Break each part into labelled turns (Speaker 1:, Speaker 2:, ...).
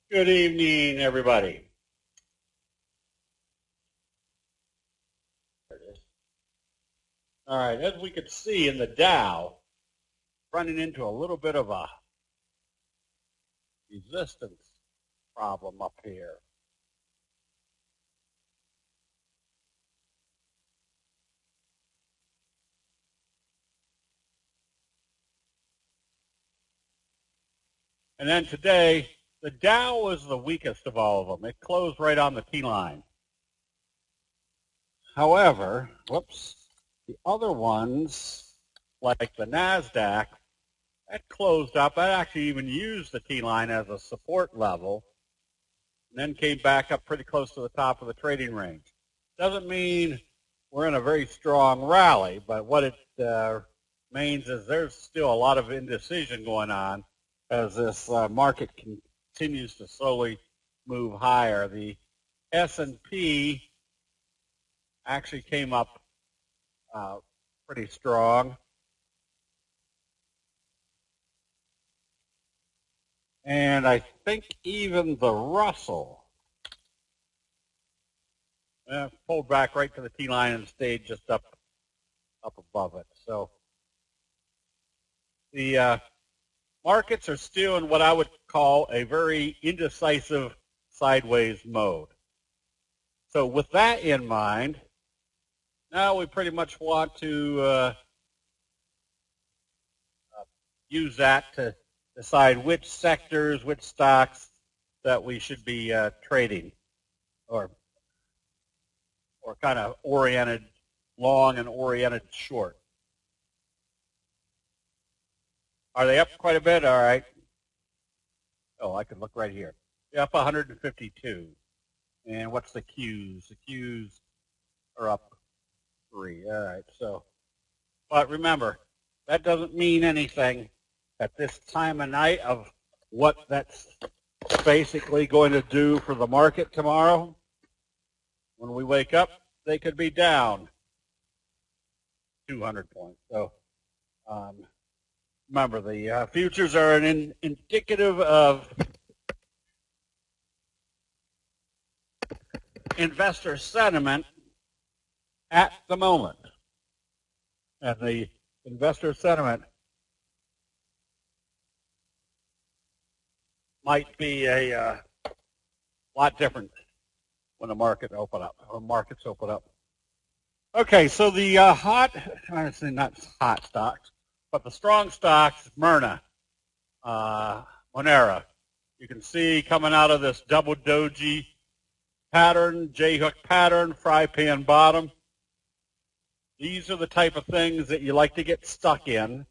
Speaker 1: Good evening, everybody. There it is. All right, as we could see in the Dow, running into a little bit of a resistance problem up here. And then today, the Dow was the weakest of all of them. It closed right on the T-line. However, the other ones, like the NASDAQ, that closed up. That actually even used the T-line as a support level, and then came back up pretty close to the top of the trading range. Doesn't mean we're in a very strong rally, but what it means is there's still a lot of indecision going on as this market continues to slowly move higher. The S&P actually came up pretty strong. And I think even the Russell pulled back right to the T-line and stayed just up above it. So the markets are still in what I would call a very indecisive sideways mode. So with that in mind, now we pretty much want to use that to decide which sectors, which stocks that we should be trading or kind of oriented long and oriented short. Are they up quite a bit? All right. Oh, I can look right here. They're up 152. And what's the Qs? The Qs are up 3. All right. So, but remember, that doesn't mean anything at this time of night of what that's basically going to do for the market tomorrow. When we wake up, they could be down 200 points. So remember, the futures are an indicative of investor sentiment at the moment. And the investor sentiment might be a lot different when the markets open up. Okay, so the honestly not hot stocks, but the strong stocks, Myrna, Monera, you can see coming out of this double doji pattern, J-hook pattern, fry pan bottom. These are the type of things that you like to get stuck in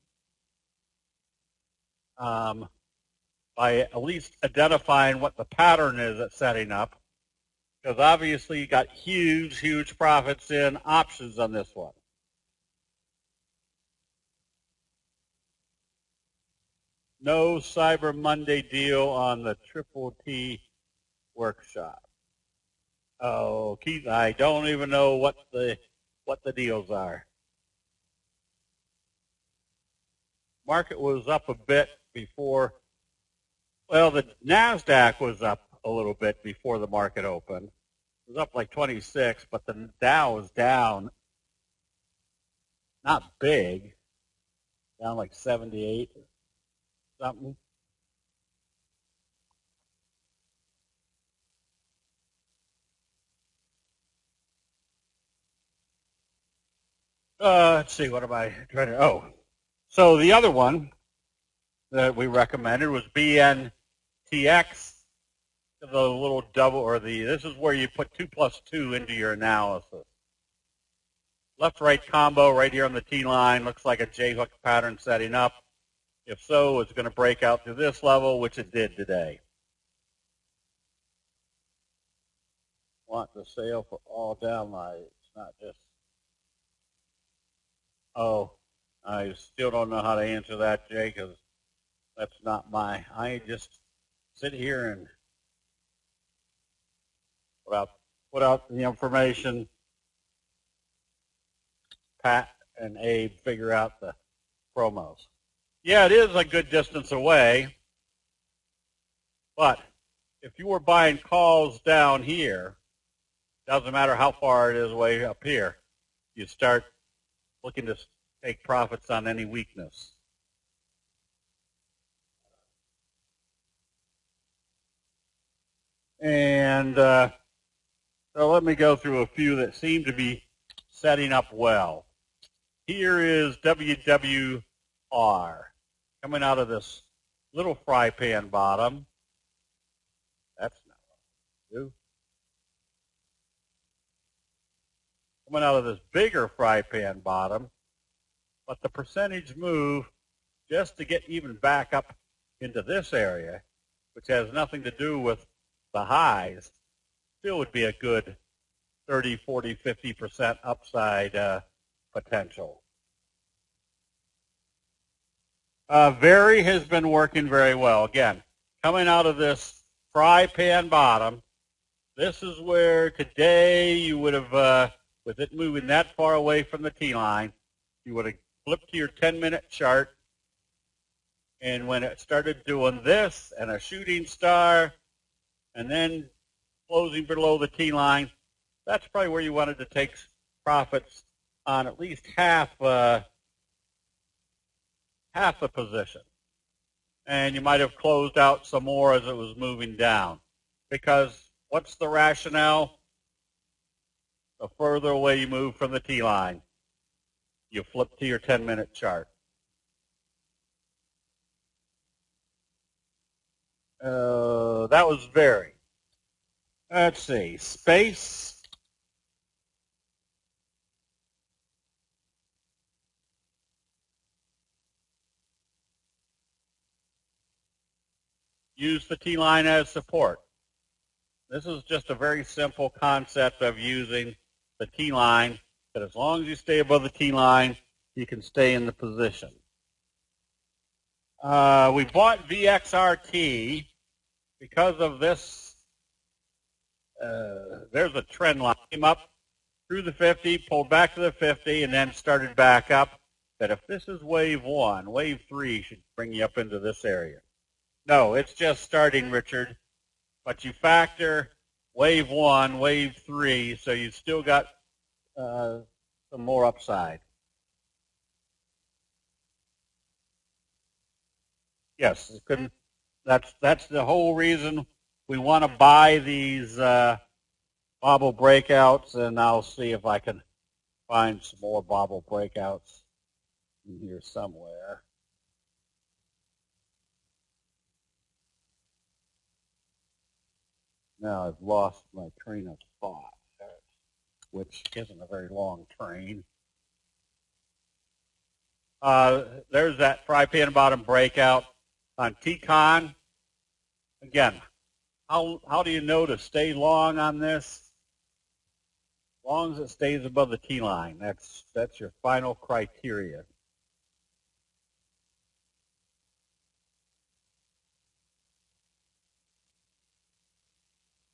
Speaker 1: by at least identifying what the pattern is that's setting up. Because obviously you got huge profits in options on this one. No Cyber Monday deal on the Triple T workshop. Oh, Keith, I don't even know what the deals are. Market was up a bit before. Well, the NASDAQ was up a little bit before the market opened. It was up like 26, but the Dow was down, not big, down like 78 or something. Let's see, what am I trying to, oh. So the other one that we recommended was BNTX, the little double, or this is where you put 2 plus 2 into your analysis. Left-right combo right here on the T-line looks like a J-hook pattern setting up. If so, it's going to break out to this level, which it did today. Want the sale for all downlights, not just, oh, I still don't know how to answer that, Jay, because that's not I just sit here and put out the information. Pat and Abe figure out the promos. Yeah, it is a good distance away, but if you were buying calls down here, doesn't matter how far it is way up here, you start looking to take profits on any weakness. And so let me go through a few that seem to be setting up well. Here is WWR coming out of this little fry pan bottom. That's not what I do. Coming out of this bigger fry pan bottom, but the percentage move just to get even back up into this area, which has nothing to do with the highs, still would be a good 30, 40, 50% upside potential. Very has been working very well. Again, coming out of this fry pan bottom, this is where today you would have, with it moving that far away from the T-line, you would have flipped to your 10-minute chart, and when it started doing this and a shooting star and then closing below the T-line, that's probably where you wanted to take profits on at least half a position. And you might have closed out some more as it was moving down. Because what's the rationale? The further away you move from the T-line, you flip to your 10-minute chart. That was very. Let's see, space. Use the T-line as support. This is just a very simple concept of using the T-line, that as long as you stay above the T-line, you can stay in the position. We bought VXRT because of this. There's a trend line. Came up through the 50, pulled back to the 50, and then started back up. That if this is wave 1, wave 3 should bring you up into this area. No, it's just starting, Richard. But you factor wave 1, wave 3, so you've still got some more upside. Yes, it couldn't. That's the whole reason we want to buy these bobble breakouts, and I'll see if I can find some more bobble breakouts in here somewhere. Now I've lost my train of thought, which isn't a very long train. There's that fry pan bottom breakout on T-Con. Again, how do you know to stay long on this? As long as it stays above the T-line, that's your final criteria.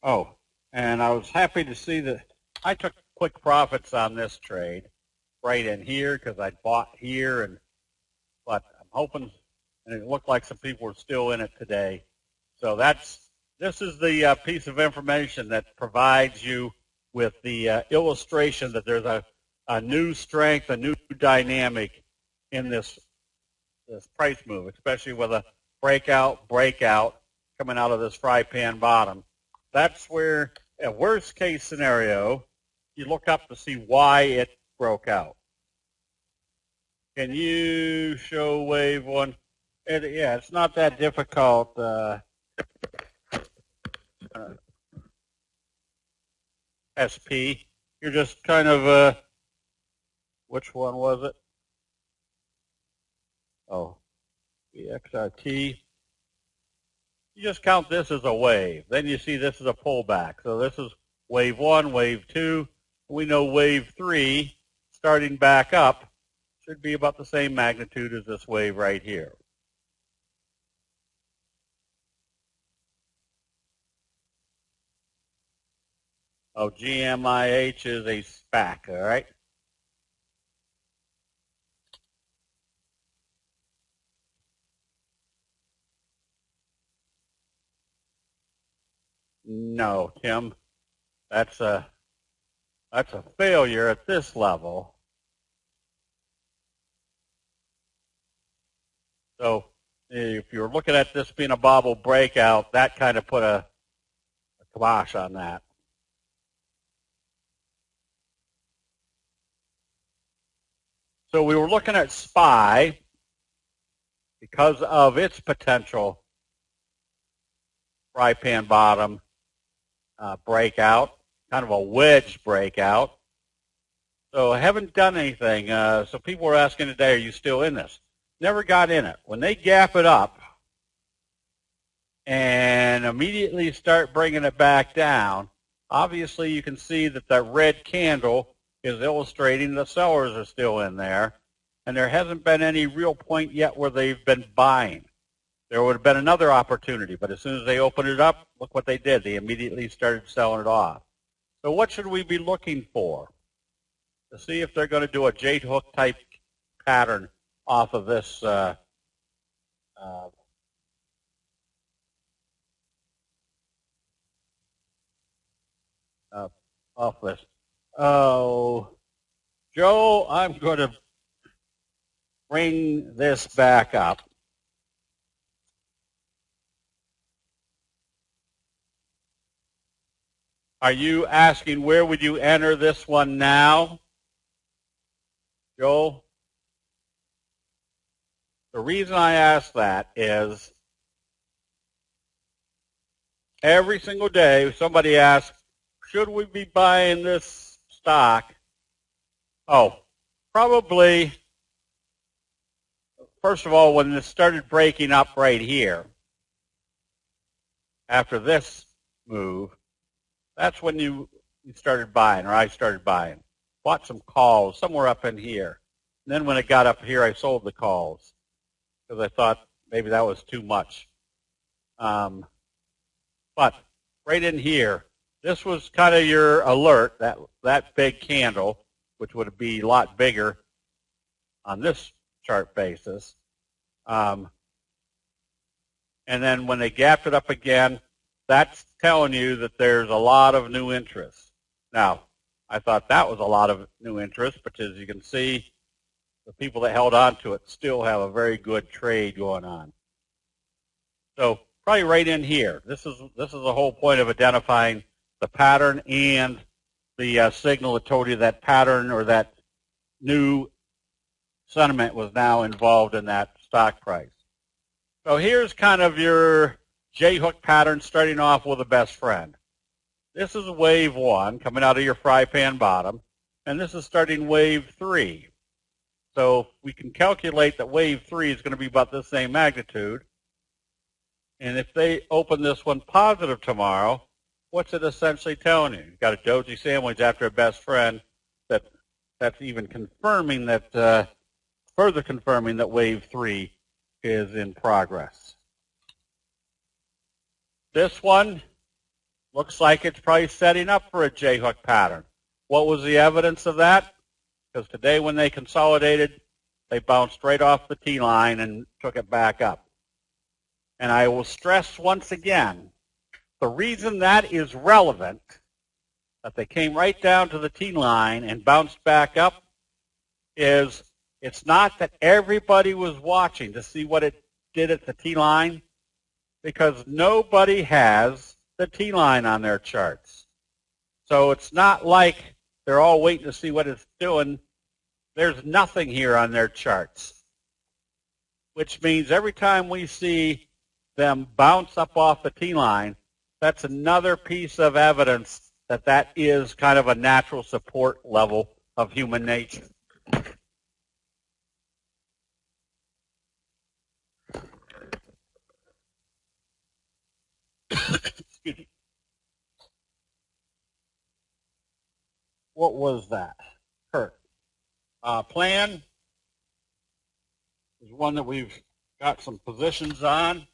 Speaker 1: Oh, and I was happy to see that I took quick profits on this trade right in here because I bought here, but I'm hoping, and it looked like some people were still in it today. So this is the piece of information that provides you with the illustration that there's a new strength, a new dynamic in this price move, especially with a breakout coming out of this fry pan bottom. That's where, a worst case scenario, you look up to see why it broke out. Can you show wave 1? Yeah, it's not that difficult. SP. You're just kind of, which one was it? Oh, VXRT. You just count this as a wave. Then you see this is a pullback. So this is wave 1, wave 2. We know wave 3, starting back up, should be about the same magnitude as this wave right here. Oh, GMIH is a SPAC, all right? No, Tim, that's a failure at this level. So if you're looking at this being a bobble breakout, that kind of put a kibosh on that. So we were looking at SPY because of its potential fry pan bottom breakout, kind of a wedge breakout. So I haven't done anything. So people were asking today, are you still in this? Never got in it. When they gap it up and immediately start bringing it back down, obviously you can see that that red candle is illustrating the sellers are still in there, and there hasn't been any real point yet where they've been buying. There would have been another opportunity, but as soon as they opened it up, look what they did. They immediately started selling it off. So what should we be looking for? To see if they're going to do a J-hook type pattern off of this off this. Oh, Joe, I'm going to bring this back up. Are you asking where would you enter this one now, Joe? The reason I ask that is every single day somebody asks, should we be buying this stock? Oh, probably, first of all, when this started breaking up right here, after this move, that's when you started buying, or I started buying. Bought some calls somewhere up in here. And then when it got up here, I sold the calls because I thought maybe that was too much. But right in here, this was kind of your alert, that big candle, which would be a lot bigger on this chart basis. And then when they gapped it up again, that's telling you that there's a lot of new interest. Now, I thought that was a lot of new interest, but as you can see, the people that held on to it still have a very good trade going on. So probably right in here. This is the whole point of identifying the pattern and the signal that told you that pattern or that new sentiment was now involved in that stock price. So here's kind of your J-hook pattern starting off with a best friend. This is wave 1 coming out of your fry pan bottom, and this is starting wave 3. So we can calculate that wave 3 is going to be about the same magnitude. And if they open this one positive tomorrow, what's it essentially telling you? You've got a doji sandwich after a best friend that's even confirming that, further confirming that wave 3 is in progress. This one looks like it's probably setting up for a J-hook pattern. What was the evidence of that? Because today when they consolidated, they bounced right off the T-line and took it back up. And I will stress once again, the reason that is relevant, that they came right down to the T-line and bounced back up, is it's not that everybody was watching to see what it did at the T-line, because nobody has the T-line on their charts. So it's not like they're all waiting to see what it's doing. There's nothing here on their charts, which means every time we see them bounce up off the T-line, that's another piece of evidence that that is kind of a natural support level of human nature. Excuse me. What was that? Kurt. Plan is one that we've got some positions on.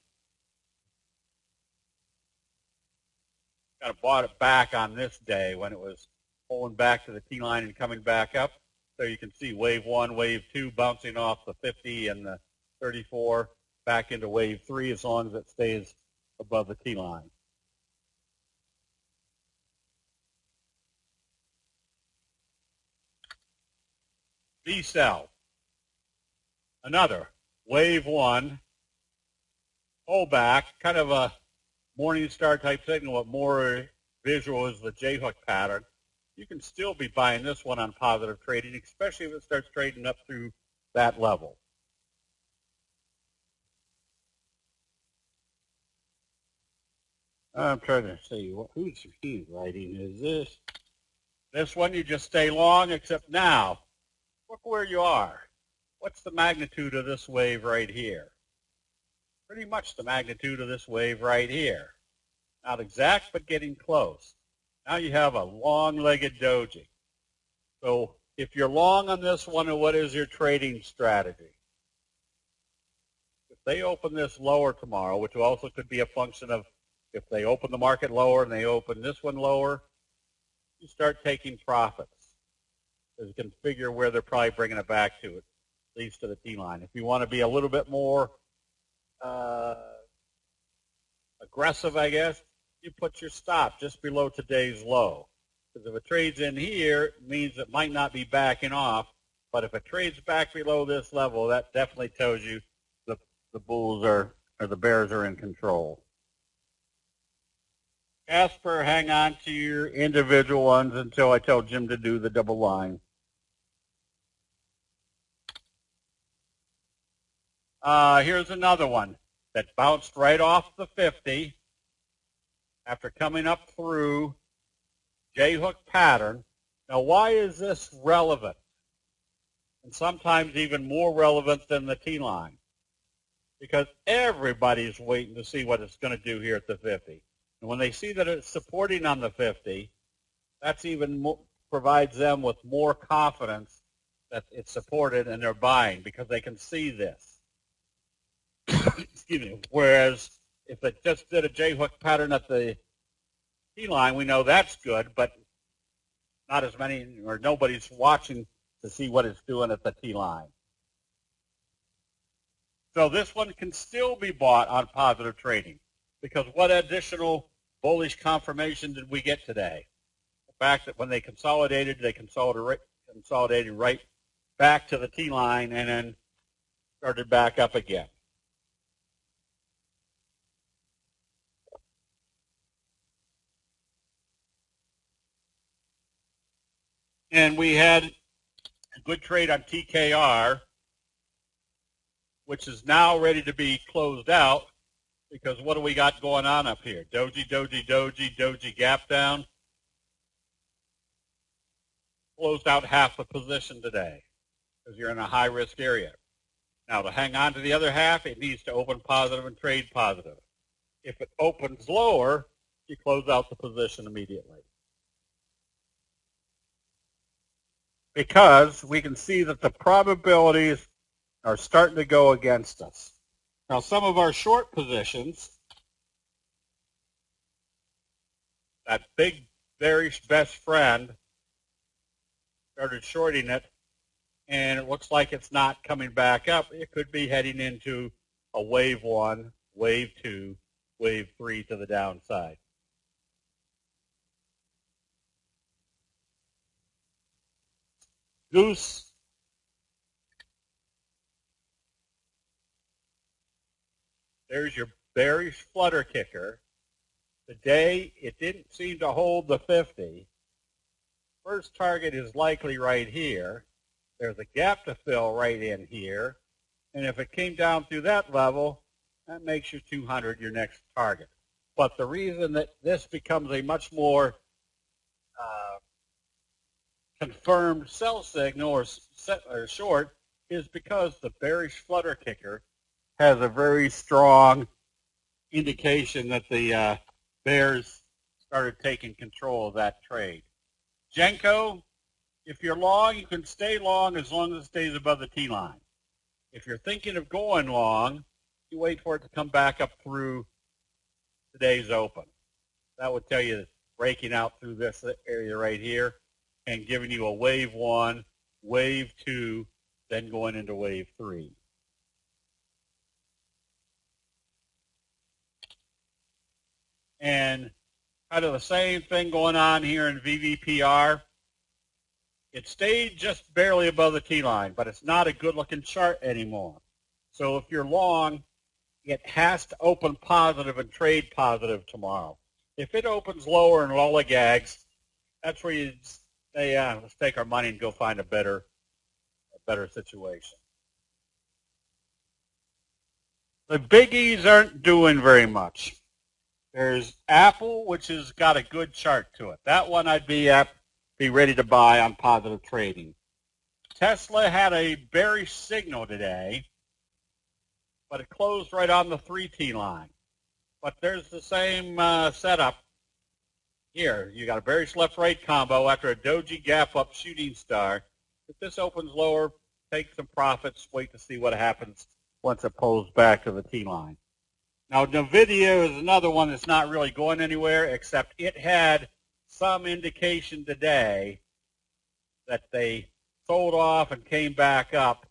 Speaker 1: Kind of bought it back on this day when it was pulling back to the T-line and coming back up. So you can see wave 1, wave 2 bouncing off the 50 and the 34 back into wave 3 as long as it stays above the T-line. B cell. Another wave one, pullback, kind of a morning star type signal, but more visual is the J-hook pattern. You can still be buying this one on positive trading, especially if it starts trading up through that level. I'm trying to see whose writing is this. This one you just stay long, except now, look where you are. What's the magnitude of this wave right here? Pretty much the magnitude of this wave right here. Not exact, but getting close. Now you have a long-legged doji. So if you're long on this one, what is your trading strategy? If they open this lower tomorrow, which also could be a function of if they open the market lower and they open this one lower, you start taking profits. Because you can figure where they're probably bringing it back to, at least to the T-line. If you want to be a little bit more aggressive, I guess, you put your stop just below today's low. Because if it trades in here, it means it might not be backing off. But if it trades back below this level, that definitely tells you the bulls or the bears are in control. Casper, hang on to your individual ones until I tell Jim to do the double line. Here's another one that bounced right off the 50 after coming up through J-hook pattern. Now, why is this relevant? And sometimes even more relevant than the T-line. Because everybody's waiting to see what it's going to do here at the 50. And when they see that it's supporting on the 50, that's even more, provides them with more confidence that it's supported and they're buying because they can see this. Excuse me. Whereas if it just did a J-hook pattern at the T-line, we know that's good, but not as many or nobody's watching to see what it's doing at the T-line. So this one can still be bought on positive trading because what additional bullish confirmation did we get today? The fact that when they consolidated right back to the T-line and then started back up again. And we had a good trade on TKR, which is now ready to be closed out because what do we got going on up here? Doji, doji, doji, doji, gap down. Closed out half the position today because you're in a high-risk area. Now, to hang on to the other half, it needs to open positive and trade positive. If it opens lower, you close out the position immediately. Because we can see that the probabilities are starting to go against us. Now, some of our short positions, that big bearish best friend started shorting it, and it looks like it's not coming back up. It could be heading into a wave 1, wave 2, wave 3 to the downside. Goose. There's your bearish flutter kicker. Today, it didn't seem to hold the 50. First target is likely right here. There's a gap to fill right in here. And if it came down through that level, that makes your 200 your next target. But the reason that this becomes a much more confirmed sell signal or short is because the bearish flutter kicker has a very strong indication that the bears started taking control of that trade. Genco, if you're long, you can stay long as it stays above the T-line. If you're thinking of going long, you wait for it to come back up through today's open. That would tell you it's breaking out through this area right here and giving you a wave 1, wave 2, then going into wave 3. And kind of the same thing going on here in VVPR. It stayed just barely above the T-line, but it's not a good-looking chart anymore. So if you're long, it has to open positive and trade positive tomorrow. If it opens lower and lollygags, that's where you say, let's take our money and go find a better situation. The biggies aren't doing very much. There's Apple, which has got a good chart to it. That one I'd be ready to buy on positive trading. Tesla had a bearish signal today, but it closed right on the 3T line. But there's the same setup here. You got a bearish left-right combo after a doji gap-up shooting star. If this opens lower, take some profits, wait to see what happens once it pulls back to the T-line. Now, Nvidia is another one that's not really going anywhere, except it had some indication today that they sold off and came back up.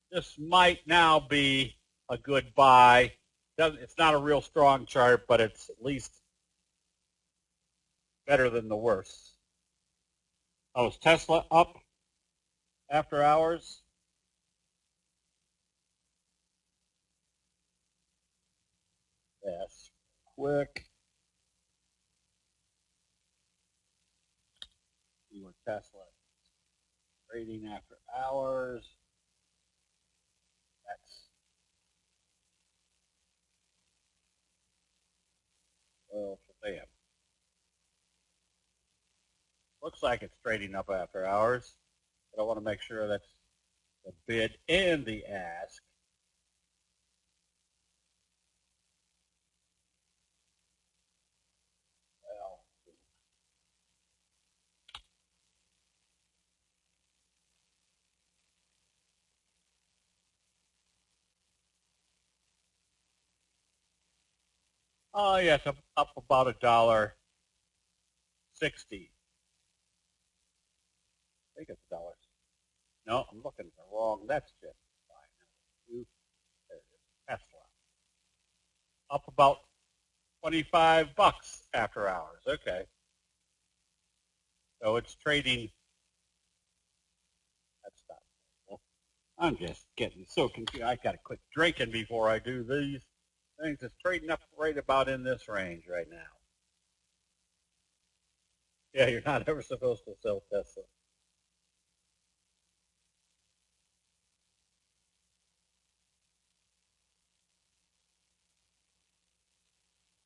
Speaker 1: This might now be a good buy. It's not a real strong chart, but it's at least better than the worst. Oh, is Tesla up after hours? Yes, quick. See where Tesla is trading after hours. That's 12 for them. Looks like it's trading up after hours, but I want to make sure that's the bid and the ask. Oh, yeah, it's up about $1.60. I think it's $1. No, I'm looking at the wrong. That's just fine. There it is. Tesla. Up about $25 after hours. Okay. So it's trading. That's not. Well, I'm just getting so confused. I got to quit drinking before I do these things. It's trading up right about in this range right now. Yeah, you're not ever supposed to sell Tesla.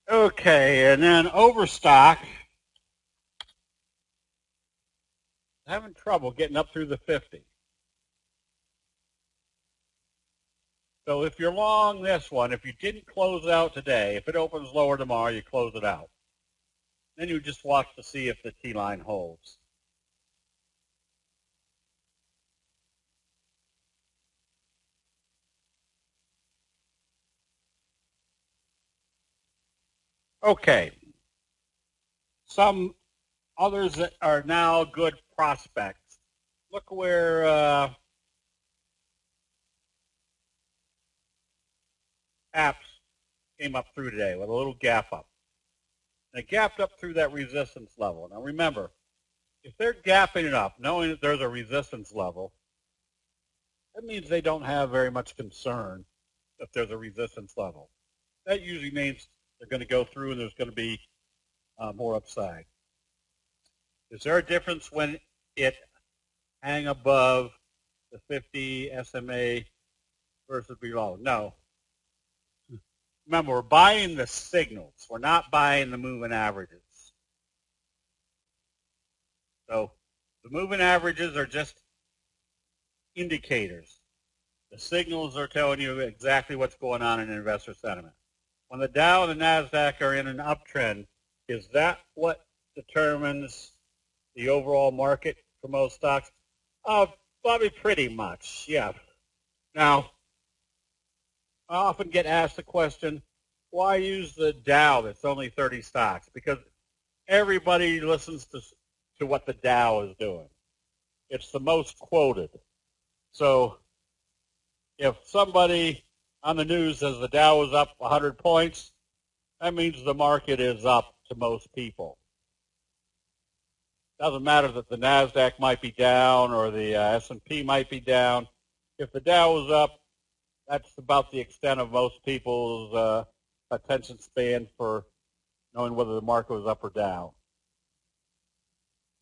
Speaker 1: Okay, and then Overstock. Having trouble getting up through the 50. So if you're long this one, if you didn't close it out today, if it opens lower tomorrow, you close it out. Then you just watch to see if the T-line holds. Okay. Some others that are now good prospects. Look where apps came up through today with a little gap up. They gapped up through that resistance level. Now remember, if they're gapping it up, knowing that there's a resistance level, that means they don't have very much concern if there's a resistance level. That usually means they're going to go through and there's going to be more upside. Is there a difference when it hang above the 50 SMA versus below? No. Remember, we're buying the signals. We're not buying the moving averages. So the moving averages are just indicators. The signals are telling you exactly what's going on in investor sentiment. When the Dow and the NASDAQ are in an uptrend, is that what determines the overall market for most stocks? Probably pretty much, yeah. Now, I often get asked the question, why use the Dow that's only 30 stocks? Because everybody listens to what the Dow is doing. It's the most quoted. So if somebody on the news says the Dow is up 100 points, that means the market is up to most people. Doesn't matter that the NASDAQ might be down or the S&P might be down. If the Dow was up, that's about the extent of most people's attention span for knowing whether the market was up or down.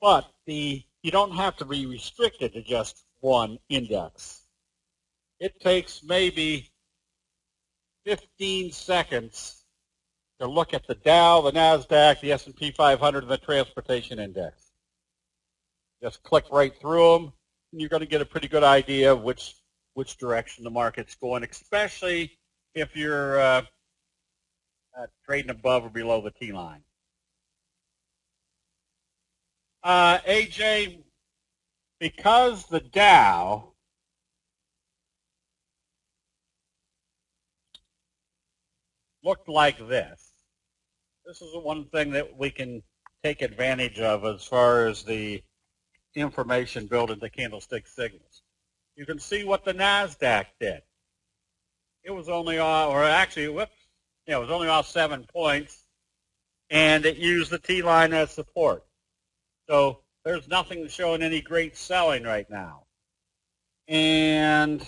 Speaker 1: But you don't have to be restricted to just one index. It takes maybe 15 seconds to look at the Dow, the NASDAQ, the S&P 500, and the transportation index. Just click right through them, and you're going to get a pretty good idea of which direction the market's going, especially if you're trading above or below the T-line. AJ, because the Dow looked like this is the one thing that we can take advantage of as far as the information built into candlestick signals. You can see what the NASDAQ did. It was only off, or actually, it was only off 7 points, and it used the T-line as support. So there's nothing showing any great selling right now. And I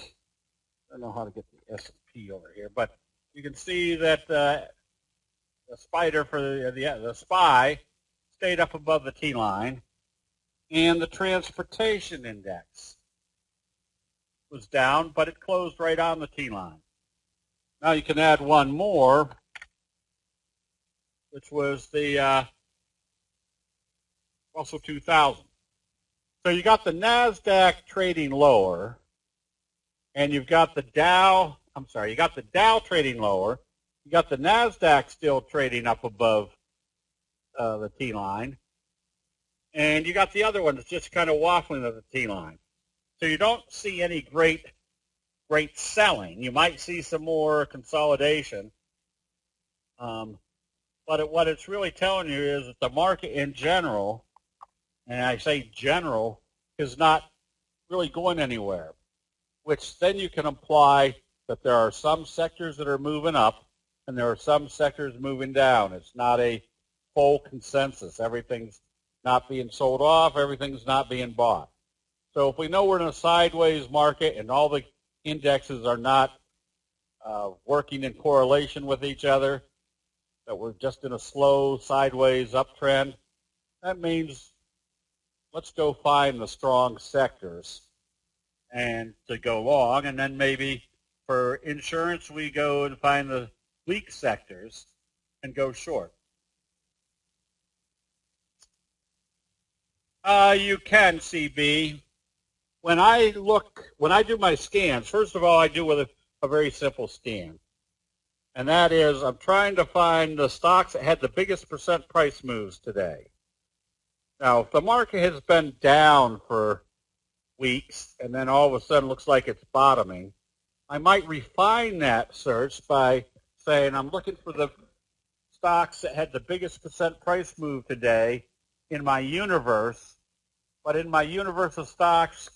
Speaker 1: don't know how to get the S&P over here, but you can see that the spider for the SPY stayed up above the T-line, and the transportation index was down, but it closed right on the T-line. Now you can add one more, which was the Russell 2000. So you got the NASDAQ trading lower, and you've got the Dow, you got the Dow trading lower, you got the NASDAQ still trading up above the T-line, and you got the other one that's just kind of waffling at the T-line. So you don't see any great selling. You might see some more consolidation. But what it's really telling you is that the market in general, and I say general, is not really going anywhere, which then you can imply that there are some sectors that are moving up and there are some sectors moving down. It's not a full consensus. Everything's not being sold off. Everything's not being bought. So if we know we're in a sideways market and all the indexes are not working in correlation with each other, that we're just in a slow sideways uptrend, that means let's go find the strong sectors and to go long, and then maybe for insurance we go and find the weak sectors and go short. You can, CB. When I do my scans, first of all, I do with a very simple scan. And that is, I'm trying to find the stocks that had the biggest percent price moves today. Now, if the market has been down for weeks and then all of a sudden looks like it's bottoming, I might refine that search by saying I'm looking for the stocks that had the biggest percent price move today in my universe, but in my universe of stocks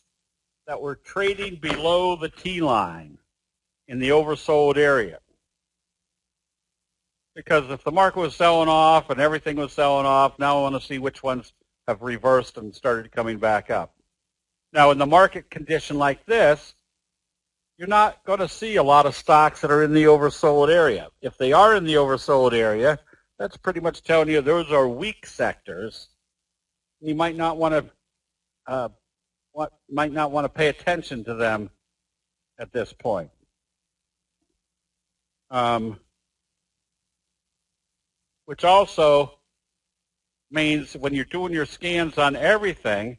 Speaker 1: that were trading below the T-line in the oversold area. Because if the market was selling off and everything was selling off, now I want to see which ones have reversed and started coming back up. Now, in the market condition like this, you're not going to see a lot of stocks that are in the oversold area. If they are in the oversold area, that's pretty much telling you those are weak sectors. You might not want to pay attention to them at this point. Which also means when you're doing your scans on everything,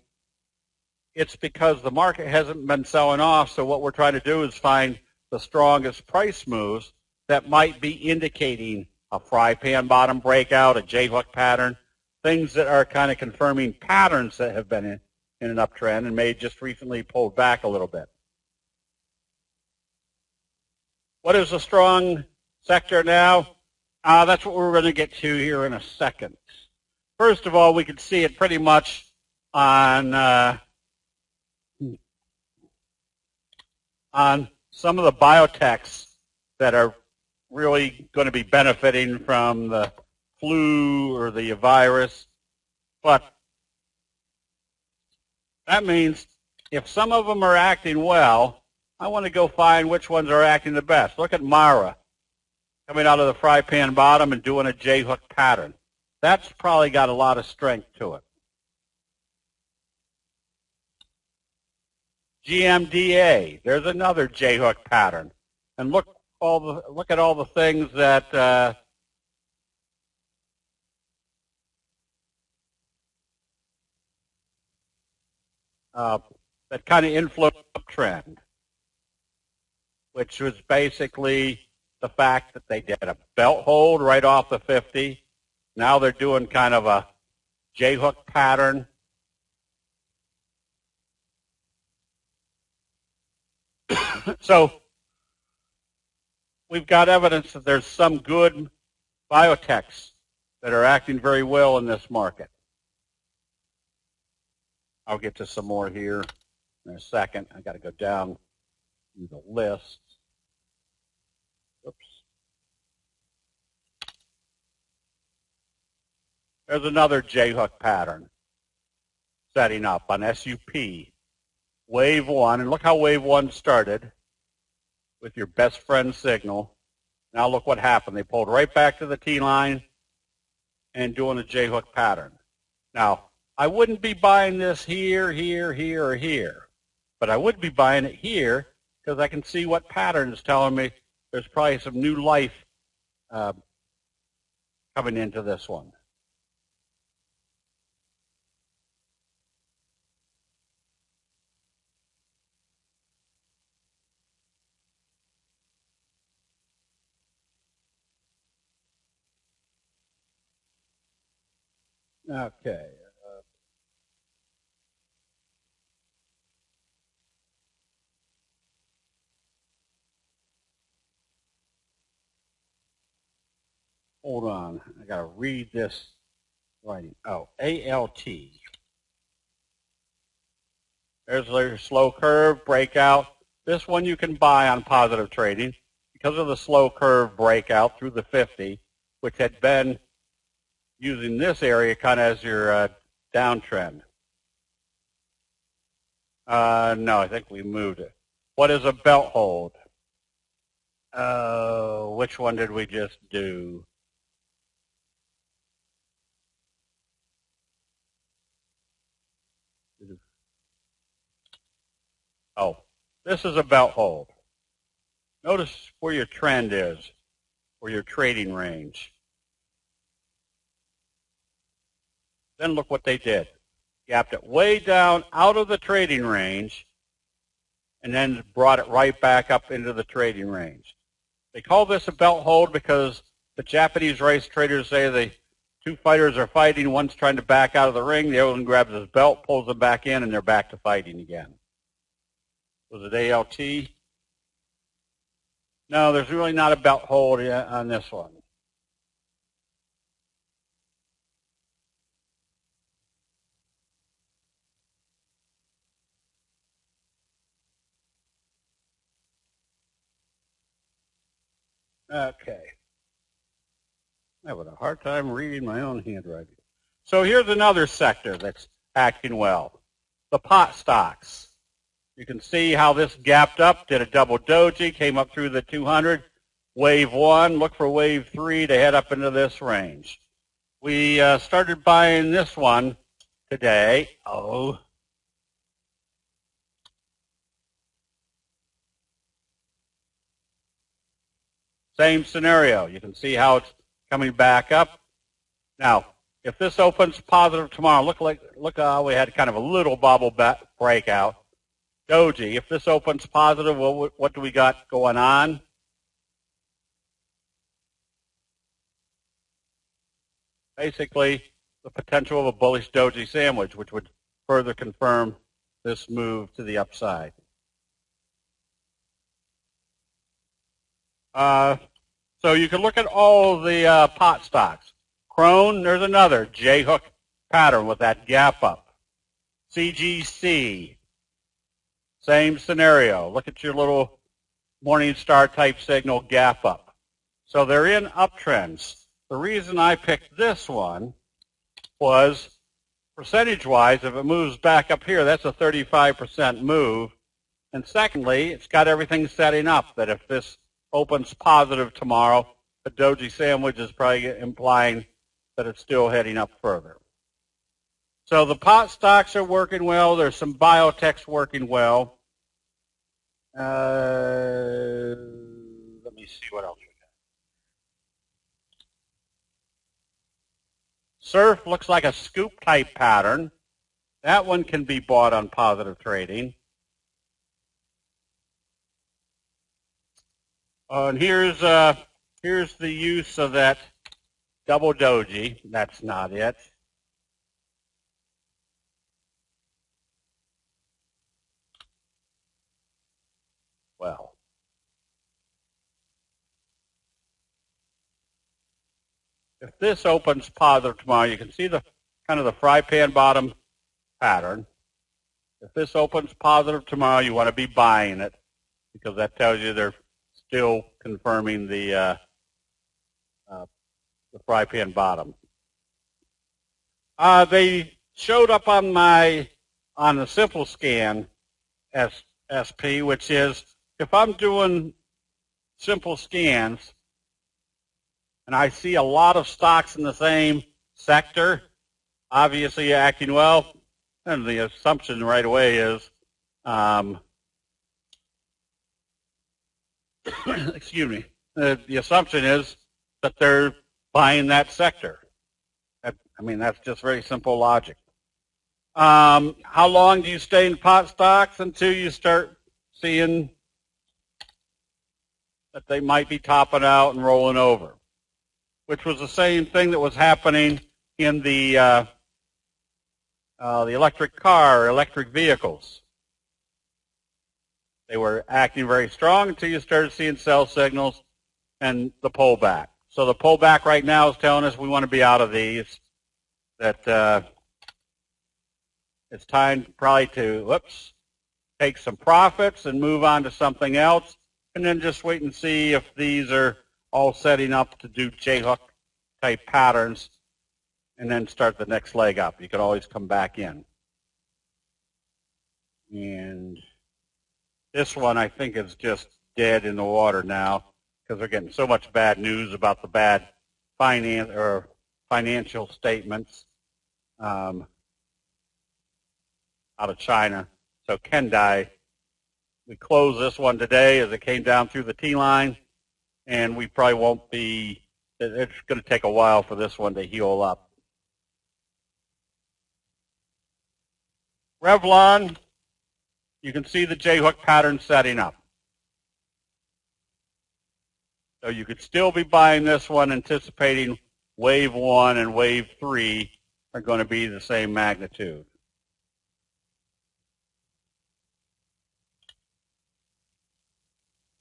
Speaker 1: it's because the market hasn't been selling off, so what we're trying to do is find the strongest price moves that might be indicating a fry pan bottom breakout, a J-hook pattern, things that are kind of confirming patterns that have been in an uptrend and may just recently pulled back a little bit. What is a strong sector now? That's what we're going to get to here in a second. First of all, we can see it pretty much on some of the biotechs that are really going to be benefiting from the flu or the virus. But That means if some of them are acting well, I want to go find which ones are acting the best. Look at Mara coming out of the fry pan bottom and doing a J-hook pattern. That's probably got a lot of strength to it. GMDA, there's another J-hook pattern. And look at all the things that that kind of influence the trend, which was basically the fact that they did a belt hold right off the 50. Now they're doing kind of a J-hook pattern. So we've got evidence that there's some good biotechs that are acting very well in this market. I'll get to some more here in a second. I got to go down through the list. Oops. There's another J-hook pattern setting up on SUP. Wave 1, and look how wave 1 started with your best friend signal. Now look what happened. They pulled right back to the T-line and doing a J-hook pattern. Now, I wouldn't be buying this here, here, here, or here, but I would be buying it here because I can see what pattern is telling me there's probably some new life coming into this one. Okay. Hold on. I got to read this writing. Oh, ALT. There's a slow curve breakout. This one you can buy on positive trading because of the slow curve breakout through the 50, which had been using this area kind of as your downtrend. No, I think we moved it. What is a belt hold? Which one did we just do? Oh, this is a belt hold. Notice where your trend is, or your trading range. Then look what they did. Gapped it way down out of the trading range and then brought it right back up into the trading range. They call this a belt hold because the Japanese race traders say the two fighters are fighting. One's trying to back out of the ring. The other one grabs his belt, pulls them back in, and they're back to fighting again. Was it ALT? No, there's really not a belt hold on this one. Okay. I'm having a hard time reading my own handwriting. So here's another sector that's acting well. The pot stocks. You can see how this gapped up, did a double doji, came up through the 200. Wave 1, look for wave 3 to head up into this range. We started buying this one today. Oh. Same scenario. You can see how it's coming back up. Now, if this opens positive tomorrow, look how we had kind of a little bubble breakout. Doji, if this opens positive, what do we got going on? Basically, the potential of a bullish doji sandwich, which would further confirm this move to the upside. So you can look at all the pot stocks. Crone, there's another J-hook pattern with that gap up. CGC, same scenario. Look at your little Morningstar type signal gap up. So they're in uptrends. The reason I picked this one was percentage-wise, if it moves back up here, that's a 35% move. And secondly, it's got everything setting up that if this opens positive tomorrow, the doji sandwich is probably implying that it's still heading up further. So the pot stocks are working well. There's some biotechs working well. Let me see what else we got. Surf looks like a scoop type pattern. That one can be bought on positive trading. And here's the use of that double doji. That's not it. Well, if this opens positive tomorrow, you can see the kind of the fry pan bottom pattern. If this opens positive tomorrow, you want to be buying it because that tells you they're still confirming the fry pan bottom. They showed up on the simple scan SP, which is if I'm doing simple scans and I see a lot of stocks in the same sector, obviously acting well, and the assumption right away is, excuse me, the assumption is that they're buying that sector. I mean, that's just very simple logic. How long do you stay in pot stocks until you start seeing that they might be topping out and rolling over, which was the same thing that was happening in the electric car, electric vehicles. They were acting very strong until you started seeing sell signals and the pullback. So the pullback right now is telling us we want to be out of these, that it's time probably to, take some profits and move on to something else, and then just wait and see if these are all setting up to do J-hook type patterns, and then start the next leg up. You could always come back in. And this one I think is just dead in the water now because they're getting so much bad news about the bad financial statements out of China. So Kendai, we closed this one today as it came down through the T-line, and we probably won't be, it's going to take a while for this one to heal up. Revlon, you can see the J-hook pattern setting up. So you could still be buying this one, anticipating wave 1 and wave 3 are going to be the same magnitude.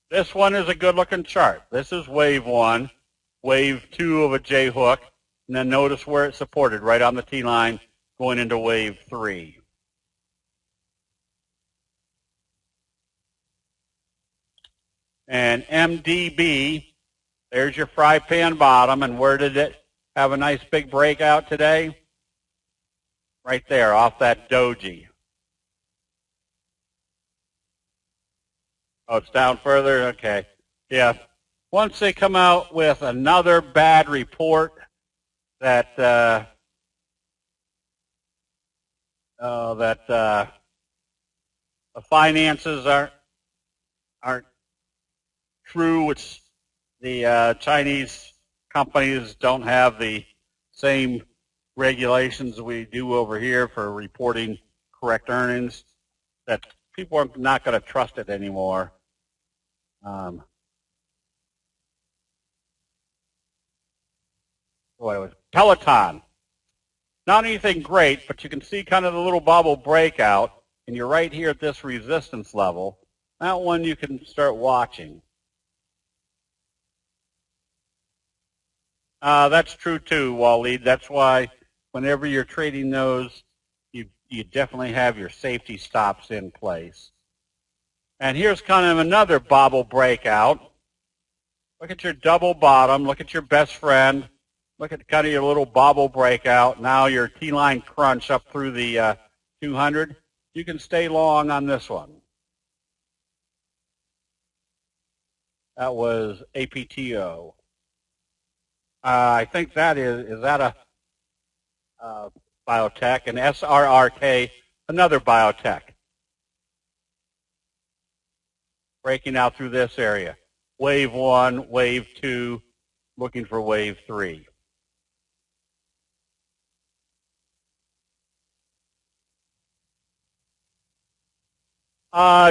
Speaker 1: This one is a good-looking chart. This is wave 1, wave 2 of a J-hook, and then notice where it's supported, right on the T-line, going into wave 3. And MDB, there's your fry pan bottom, and where did it have a nice big breakout today? Right there, off that doji. Oh, it's down further? Okay. Yeah. Once they come out with another bad report that the finances aren't true, which the Chinese companies don't have the same regulations we do over here for reporting correct earnings, that people are not going to trust it anymore. Peloton. Not anything great, but you can see kind of the little bubble breakout, and you're right here at this resistance level. That one you can start watching. That's true too, Waleed. That's why whenever you're trading those, you definitely have your safety stops in place. And here's kind of another bobble breakout. Look at your double bottom. Look at your best friend. Look at kind of your little bobble breakout. Now your T-line crunch up through the 200. You can stay long on this one. That was APTO. I think that is that a biotech? And SRRK, another biotech. Breaking out through this area. Wave 1, wave 2, looking for wave 3.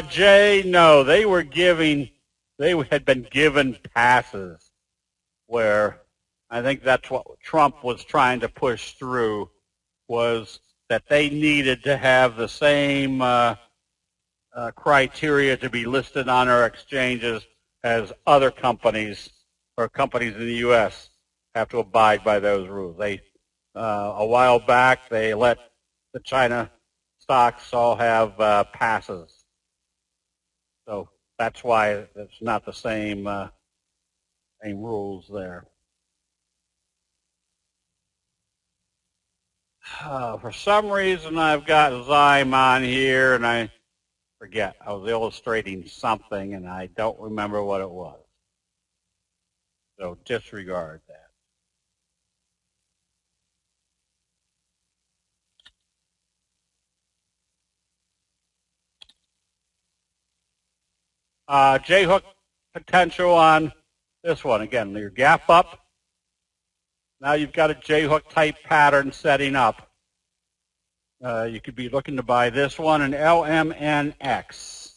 Speaker 1: Jay, no, they had been given passes where I think that's what Trump was trying to push through, was that they needed to have the same criteria to be listed on our exchanges as other companies or companies in the U.S. have to abide by those rules. They a while back they let the China stocks all have passes, so that's why it's not the same rules there. For some reason, I've got Zyme on here, and I forget. I was illustrating something, and I don't remember what it was. So disregard that. J-hook potential on this one. Again, your gap up. Now you've got a J-hook type pattern setting up. You could be looking to buy this one, an LMNX.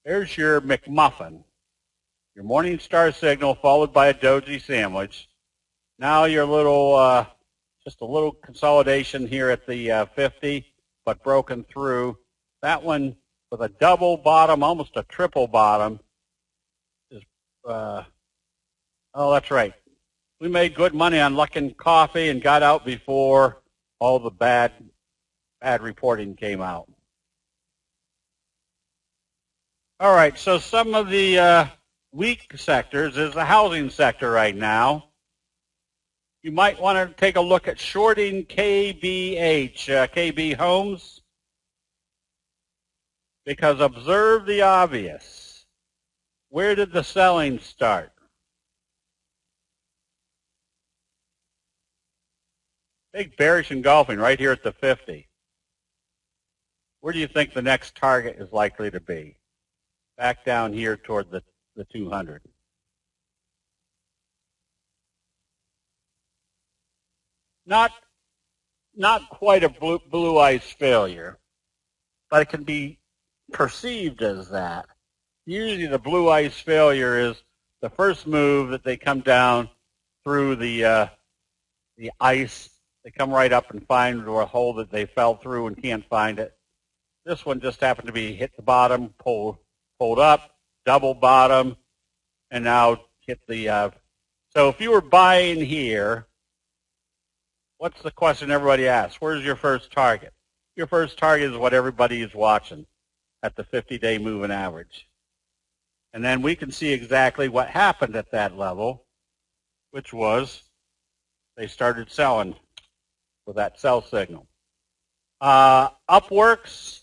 Speaker 1: There's your McMuffin, your morning star signal followed by a doji sandwich. Now your little, just a little consolidation here at the 50, but broken through. That one with a double bottom, almost a triple bottom. Is, oh, that's right. We made good money on Luckin Coffee and got out before all the bad reporting came out. All right, so some of the weak sectors is the housing sector right now. You might want to take a look at shorting KBH, KB Homes, because observe the obvious. Where did the selling start? Big bearish engulfing right here at the 50. Where do you think the next target is likely to be? Back down here toward the 200. Not quite a blue ice failure, but it can be perceived as that. Usually the blue ice failure is the first move that they come down through the ice. They come right up and find a hole that they fell through and can't find it. This one just happened to be hit the bottom, pulled up, double bottom, and now hit the. So if you were buying here, what's the question everybody asks? Where's your first target? Your first target is what everybody is watching at the 50-day moving average. And then we can see exactly what happened at that level, which was they started selling with that sell signal. Upworks,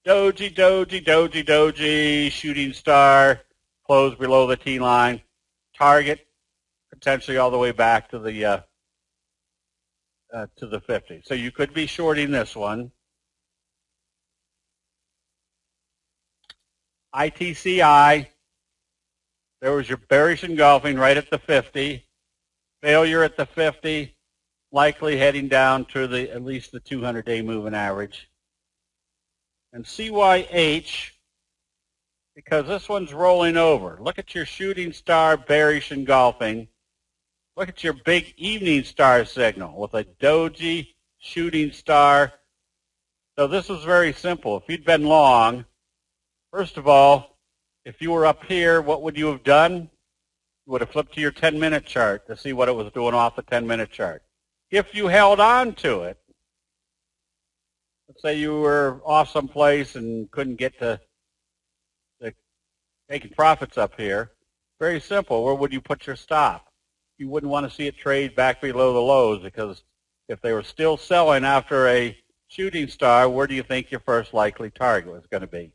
Speaker 1: doji, doji, doji, doji, shooting star, close below the T line, target potentially all the way back to the 50. So you could be shorting this one. ITCI, there was your bearish engulfing right at the 50, failure at the 50, likely heading down to at least the 200-day moving average. And CYH, because this one's rolling over. Look at your shooting star bearish engulfing. Look at your big evening star signal with a doji shooting star. So this was very simple. If you'd been long, first of all, if you were up here, what would you have done? You would have flipped to your 10-minute chart to see what it was doing off the 10-minute chart. If you held on to it, let's say you were off someplace and couldn't get to taking profits up here, Very simple. Where would you put your stop? You wouldn't want to see it trade back below the lows, because if they were still selling after a shooting star, where do you think your first likely target was going to be?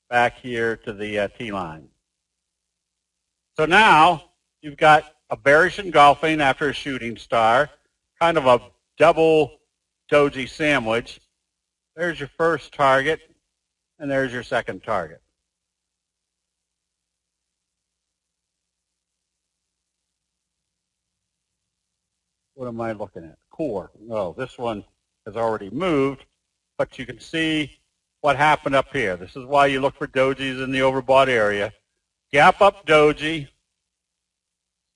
Speaker 1: Back here to the T-line. So now you've got a bearish engulfing after a shooting star, kind of a double doji sandwich. There's your first target, and there's your second target. What am I looking at? Core. Oh, this one has already moved, but you can see what happened up here. This is why you look for dojis in the overbought area. Gap up doji,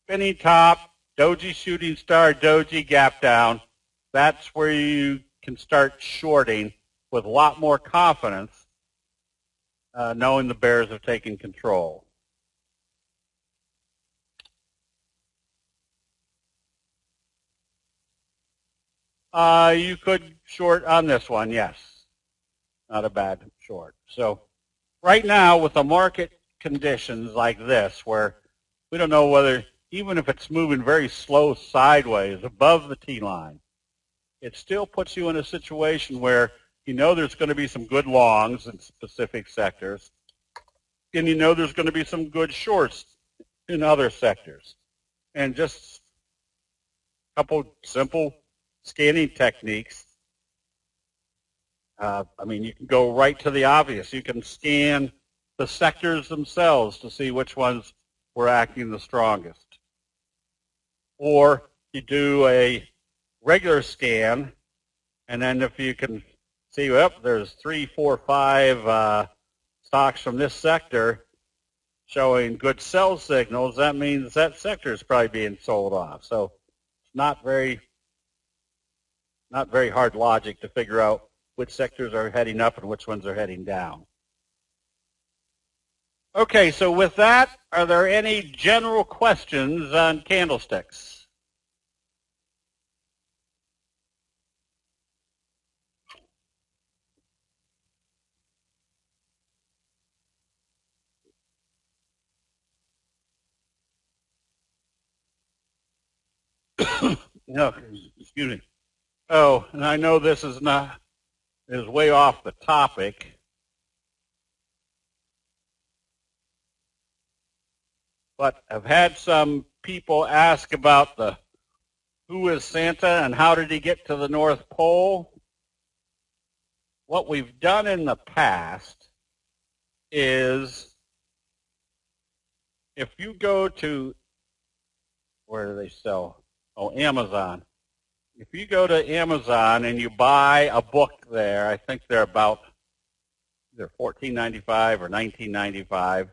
Speaker 1: spinning top, doji shooting star, doji gap down. That's where you can start shorting with a lot more confidence, knowing the bears have taken control. You could short on this one, yes. Not a bad short. So right now, with the market conditions like this, where we don't know whether, even if it's moving very slow sideways above the T-line, it still puts you in a situation where you know there's going to be some good longs in specific sectors, and you know there's going to be some good shorts in other sectors. And just a couple simple scanning techniques. I mean, you can go right to the obvious. You can scan the sectors themselves to see which ones were acting the strongest. Or you do a regular scan, and then if you can see, well, there's 3, 4, 5 stocks from this sector showing good sell signals, that means that sector is probably being sold off. So it's not very hard logic to figure out which sectors are heading up and which ones are heading down. Okay, so with that, are there any general questions on candlesticks? No, excuse me. Oh, and I know this is way off the topic, but I've had some people ask about who is Santa and how did he get to the North Pole? What we've done in the past is, if you go to, where do they sell? Oh, Amazon. If you go to Amazon and you buy a book there, I think they're about either $14.95 or $19.95.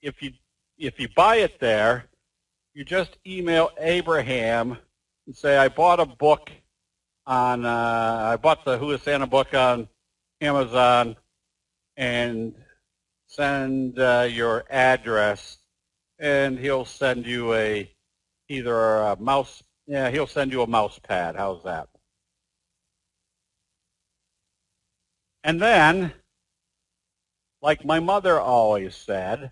Speaker 1: If you buy it there, you just email Abraham and say, I bought a book on, I bought the Who is Santa book on Amazon, and send your address, and he'll send you either a mouse, he'll send you a mouse pad. How's that? And then, like my mother always said,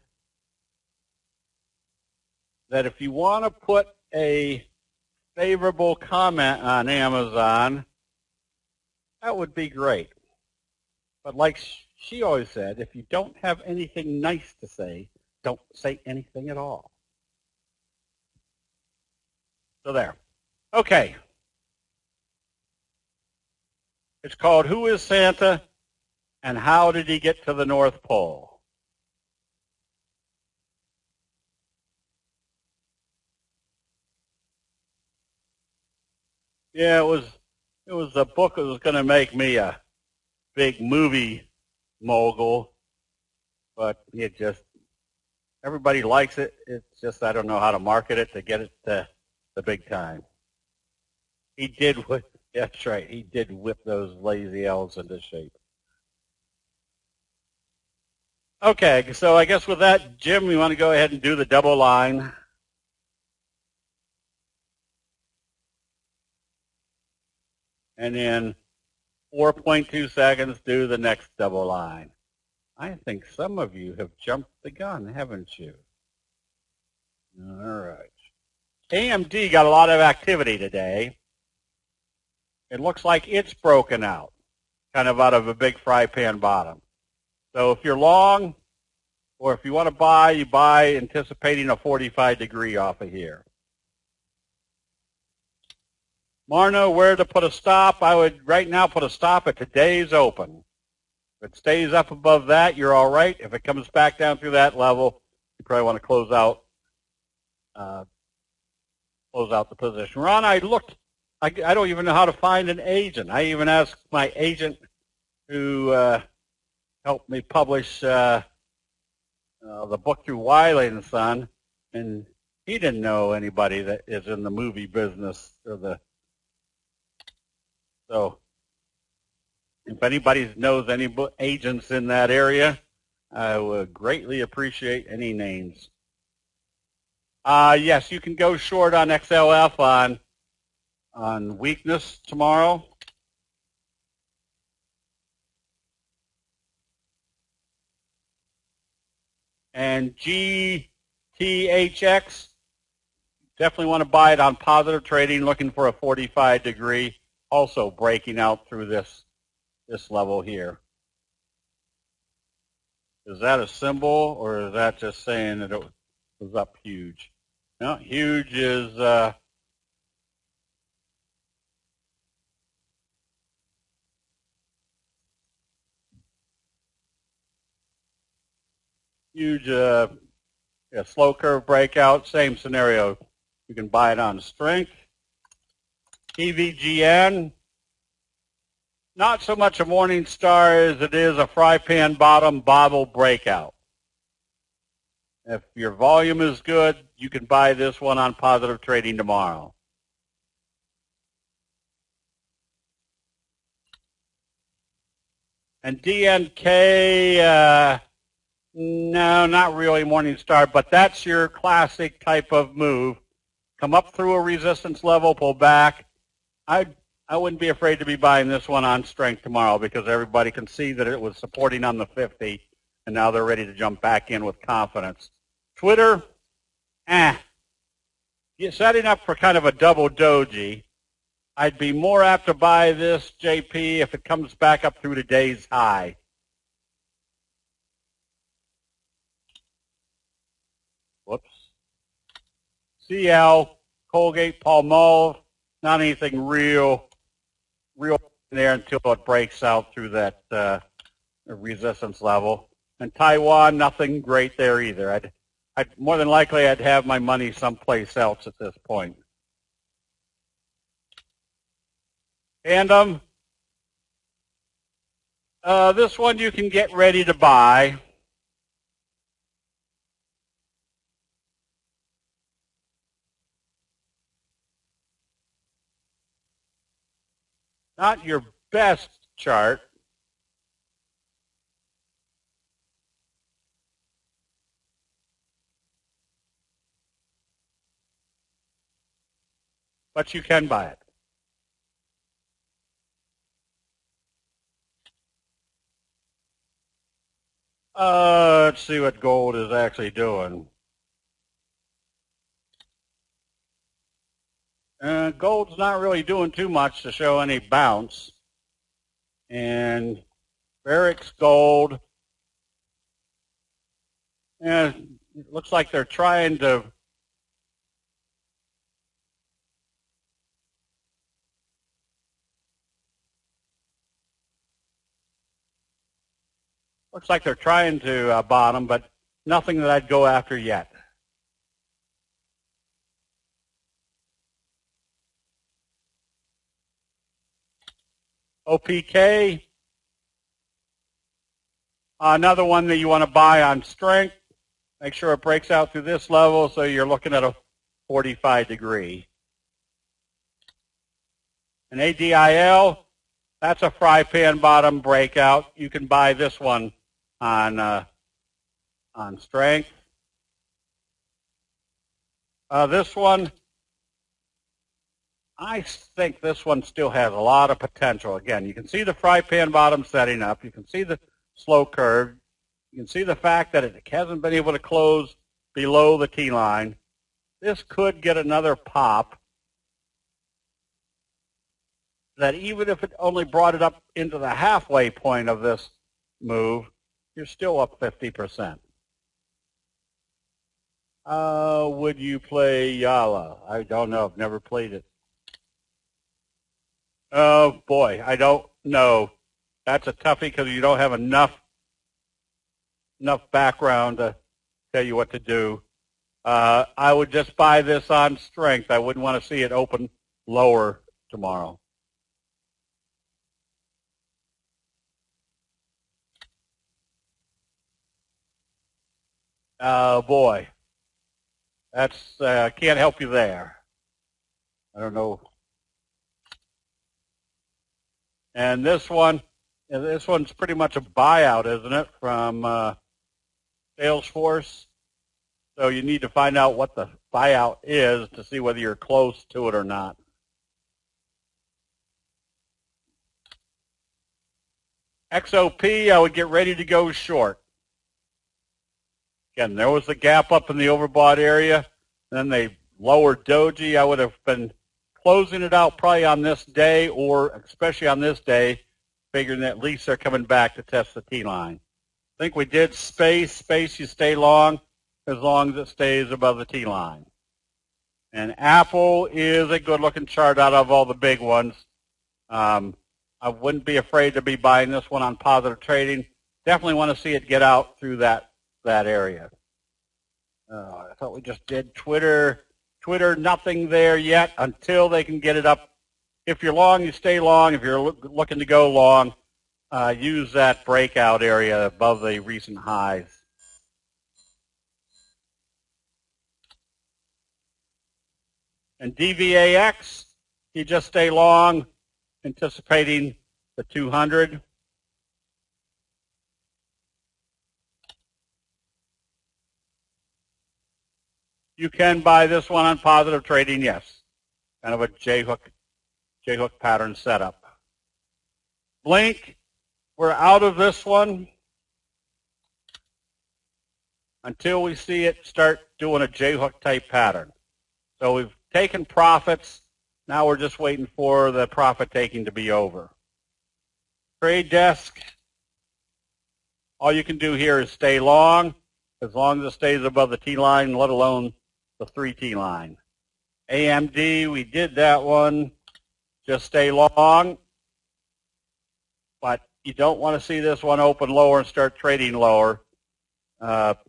Speaker 1: that if you want to put a favorable comment on Amazon, that would be great. But like she always said, if you don't have anything nice to say, don't say anything at all. So there. Okay. It's called Who is Santa and How Did He Get to the North Pole? Yeah, it was a book that was going to make me a big movie mogul, but it just, everybody likes it. It's just I don't know how to market it to get it to the big time. He did whip, that's right, he did whip those lazy L's into shape. Okay, so I guess with that, Jim, we want to go ahead and do the double line. And in 4.2 seconds, do the next double line. I think some of you have jumped the gun, haven't you? All right. AMD got a lot of activity today. It looks like it's broken out, kind of out of a big fry pan bottom. So if you're long, or if you want to buy, you buy anticipating a 45 degree off of here. Marno, where to put a stop? I would right now put a stop at today's open. If it stays up above that, you're all right. If it comes back down through that level, you probably want to close out the position. Ron, I looked. I don't even know how to find an agent. I even asked my agent who helped me publish the book through Wiley and Son, and he didn't know anybody that is in the movie business or so if anybody knows any agents in that area, I would greatly appreciate any names. Yes, you can go short on XLF on weakness tomorrow. And GTHX, definitely want to buy it on positive trading, looking for a 45 degree, also breaking out through this level here. Is that a symbol, or is that just saying that it was up huge? No, huge is huge, slow curve breakout, same scenario. You can buy it on strength. EVGN, not so much a morning star as it is a fry pan bottom bottle breakout. If your volume is good, you can buy this one on positive trading tomorrow. And DNK, no, not really morning star, but that's your classic type of move. Come up through a resistance level, pull back. I wouldn't be afraid to be buying this one on strength tomorrow because everybody can see that it was supporting on the 50, and now they're ready to jump back in with confidence. Twitter, you're setting up for kind of a double doji. I'd be more apt to buy this, JP, if it comes back up through today's high. Whoops. CL, Colgate, Palmolive, not anything real there until it breaks out through that resistance level. And Taiwan, nothing great there either. I'd more than likely I'd have my money someplace else at this point. And this one you can get ready to buy. Not your best chart. But you can buy it. Let's see what gold is actually doing. Gold's not really doing too much to show any bounce. And Barrick's gold, it looks like they're trying to bottom, but nothing that I'd go after yet. OPK, another one that you want to buy on strength. Make sure it breaks out through this level, so you're looking at a 45 degree. And ADIL, that's a fry pan bottom breakout. You can buy this one on strength. This one, I think this one still has a lot of potential. Again, you can see the fry pan bottom setting up. You can see the slow curve. You can see the fact that it hasn't been able to close below the T-line. This could get another pop that even if it only brought it up into the halfway point of this move, you're still up 50%. Would you play Yala? I don't know. I've never played it. Oh, boy. I don't know. That's a toughie because you don't have enough background to tell you what to do. I would just buy this on strength. I wouldn't want to see it open lower tomorrow. Oh, boy. That's can't help you there. I don't know. And this one's pretty much a buyout, isn't it, from Salesforce? So you need to find out what the buyout is to see whether you're close to it or not. XOP, I would get ready to go short. Again, there was the gap up in the overbought area. Then they lowered Doji. I would have been closing it out probably on this day, or especially on this day, figuring that at least they're coming back to test the T-line. I think we did space. Space, you stay long as it stays above the T-line. And Apple is a good-looking chart out of all the big ones. I wouldn't be afraid to be buying this one on positive trading. Definitely want to see it get out through that area. I thought we just did Twitter. Twitter, nothing there yet until they can get it up. If you're long, you stay long. If you're looking to go long, use that breakout area above the recent highs. And DVAX, you just stay long, anticipating the 200. You can buy this one on positive trading, yes. Kind of a J-hook pattern setup. Blink, we're out of this one until we see it start doing a J-hook type pattern. So we've taken profits. Now we're just waiting for the profit taking to be over. Trade desk, all you can do here is stay long as it stays above the T-line, let alone the 3T line. AMD, we did that one. Just stay long. But you don't want to see this one open lower and start trading lower.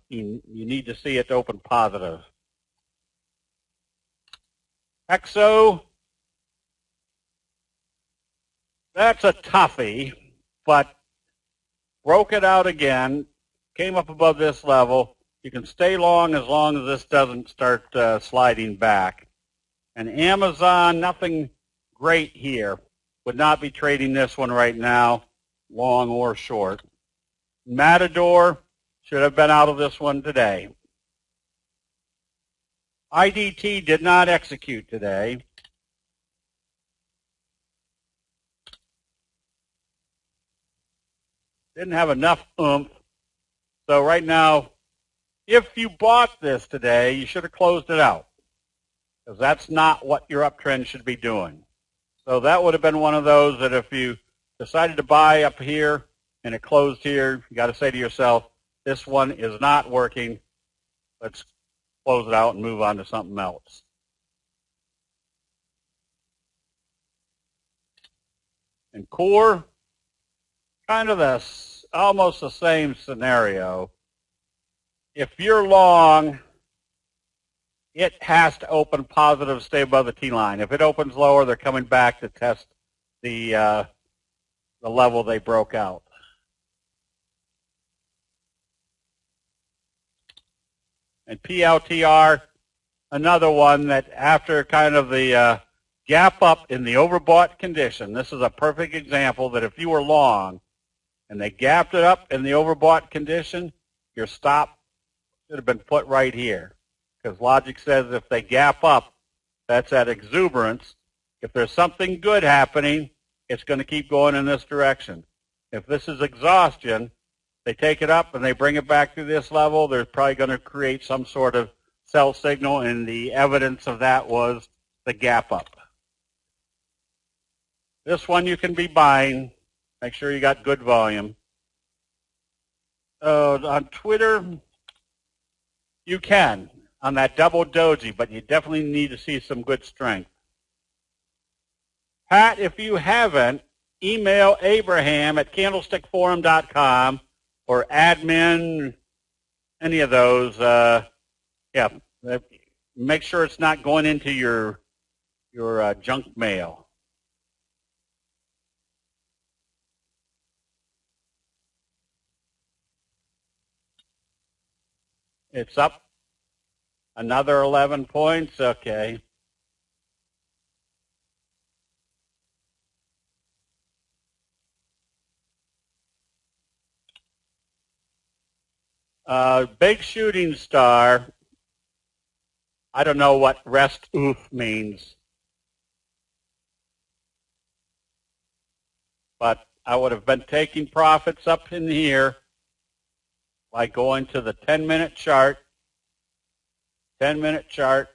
Speaker 1: You need to see it open positive. Exo, that's a toughie, but broke it out again, came up above this level. You can stay long as this doesn't start sliding back. And Amazon, nothing great here. Would not be trading this one right now, long or short. Matador should have been out of this one today. IDT did not execute today. Didn't have enough oomph. So right now, if you bought this today, you should have closed it out, because that's not what your uptrend should be doing. So that would have been one of those that if you decided to buy up here and it closed here, you got to say to yourself, this one is not working. Let's close it out and move on to something else. And core, kind of almost the same scenario. If you're long, it has to open positive, stay above the T-line. If it opens lower, they're coming back to test the level they broke out. And PLTR, another one that after kind of the gap up in the overbought condition, this is a perfect example that if you were long and they gapped it up in the overbought condition, your stop should have been put right here. Because logic says if they gap up, that's at exuberance. If there's something good happening, it's going to keep going in this direction. If this is exhaustion, They take it up and they bring it back to this level. They're probably going to create some sort of sell signal, and the evidence of that was the gap up. This one you can be buying. Make sure you got good volume. On Twitter, you can on that double doji, but you definitely need to see some good strength. Pat, if you haven't, email Abraham at candlestickforum.com or admin, any of those. Yeah, make sure it's not going into your junk mail. It's up another 11 points. Okay. Big shooting star. I don't know what rest oof means, but I would have been taking profits up in here by going to the 10-minute chart, 10-minute chart,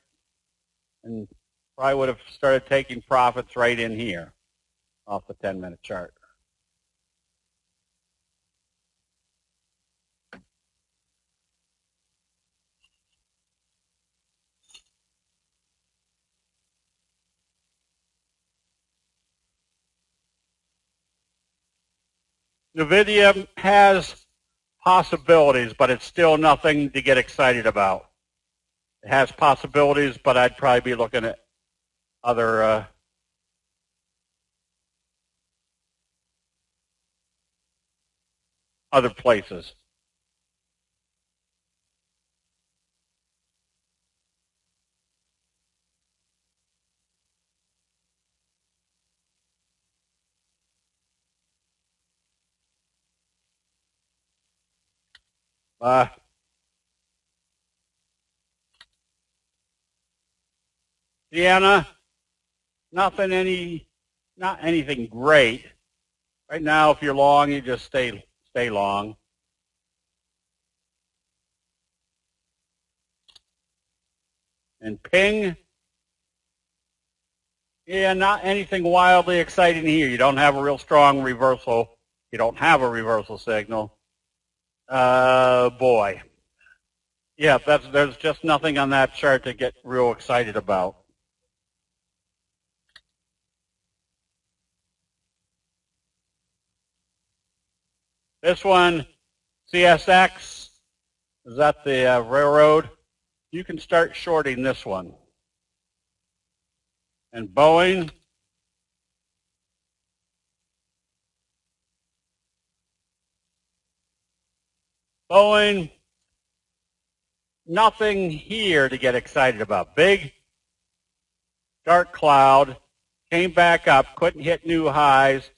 Speaker 1: and probably would have started taking profits right in here off the 10-minute chart. Nvidia has possibilities, but it's still nothing to get excited about. It has possibilities, but I'd probably be looking at other places. Deanna, not anything great. Right now, if you're long, you just stay long. And Ping, yeah, not anything wildly exciting here. You don't have a real strong reversal. You don't have a reversal signal. Boy. Yeah, there's just nothing on that chart to get real excited about. This one, CSX, is that the railroad? You can start shorting this one. And Boeing, nothing here to get excited about. Big, dark cloud, came back up, couldn't hit new highs.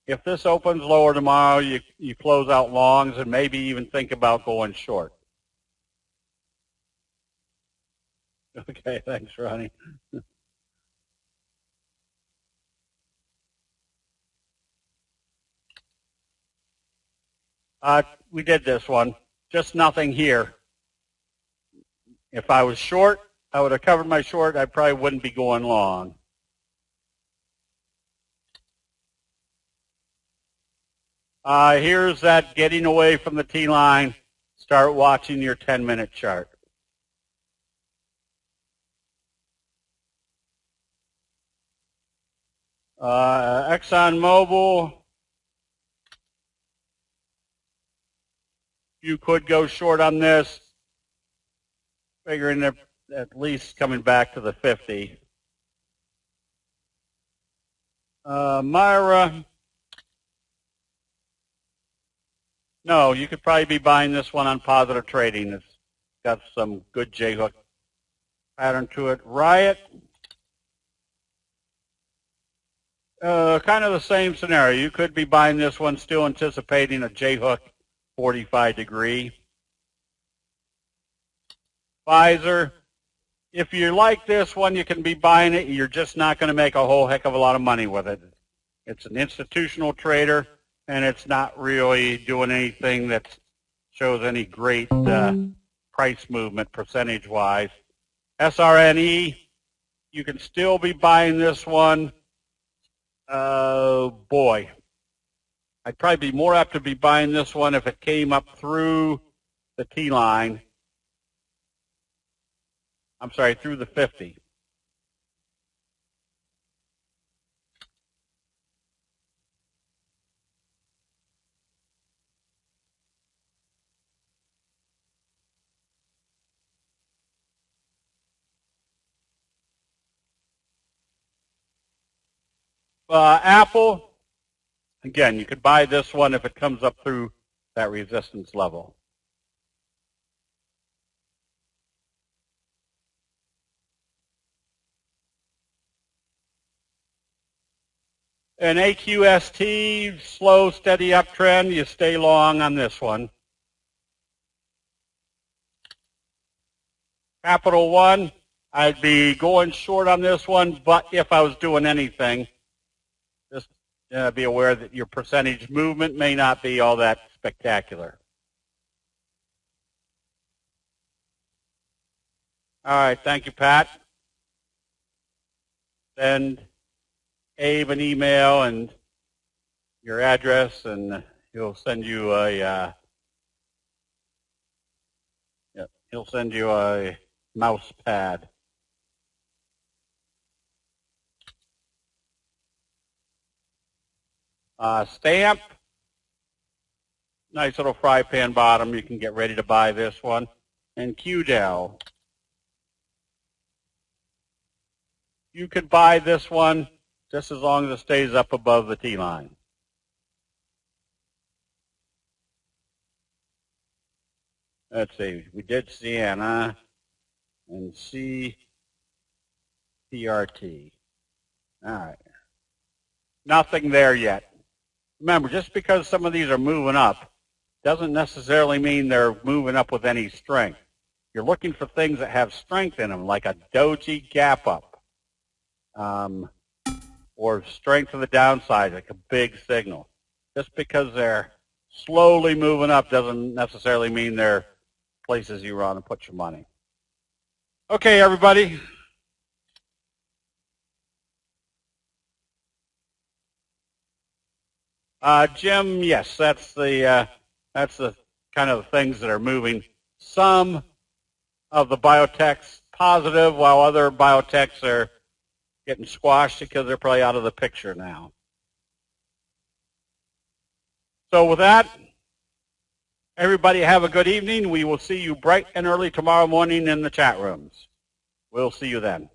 Speaker 1: If this opens lower tomorrow, you close out longs and maybe even think about going short. Okay, thanks, Ronnie. We did this one. Just nothing here. If I was short, I would have covered my short. I probably wouldn't be going long. Here's that getting away from the T-line. Start watching your 10-minute chart. Exxon Mobil, you could go short on this, figuring they're at least coming back to the 50. Myra, no, you could probably be buying this one on positive trading. It's got some good J-hook pattern to it. Riot, kind of the same scenario. You could be buying this one, still anticipating a J-hook 45 degree. Pfizer, if you like this one, you can be buying it. You're just not going to make a whole heck of a lot of money with it. It's an institutional trader, and it's not really doing anything that's shows any great price movement percentage-wise. SRNE, you can still be buying this one. Boy, I'd probably be more apt to be buying this one if it came up through the T-line. I'm sorry, through the 50. Apple, again, you could buy this one if it comes up through that resistance level. An AQST, slow, steady uptrend, you stay long on this one. Capital One, I'd be going short on this one, but if I was doing anything, just be aware that your percentage movement may not be all that spectacular. All right, thank you, Pat. Send Abe an email and your address, and he'll send you a mouse pad. Stamp, nice little fry pan bottom. You can get ready to buy this one. And QDEL, you could buy this one just as long as it stays up above the T-line. Let's see, we did Sienna and CPRT. All right. Nothing there yet. Remember, just because some of these are moving up doesn't necessarily mean they're moving up with any strength. You're looking for things that have strength in them, like a doji gap up, or strength to the downside, like a big signal. Just because they're slowly moving up doesn't necessarily mean they're places you want to put your money. Okay, everybody. Jim, yes, that's the kind of things that are moving. Some of the biotechs positive, while other biotechs are getting squashed because they're probably out of the picture now. So with that, everybody have a good evening. We will see you bright and early tomorrow morning in the chat rooms. We'll see you then.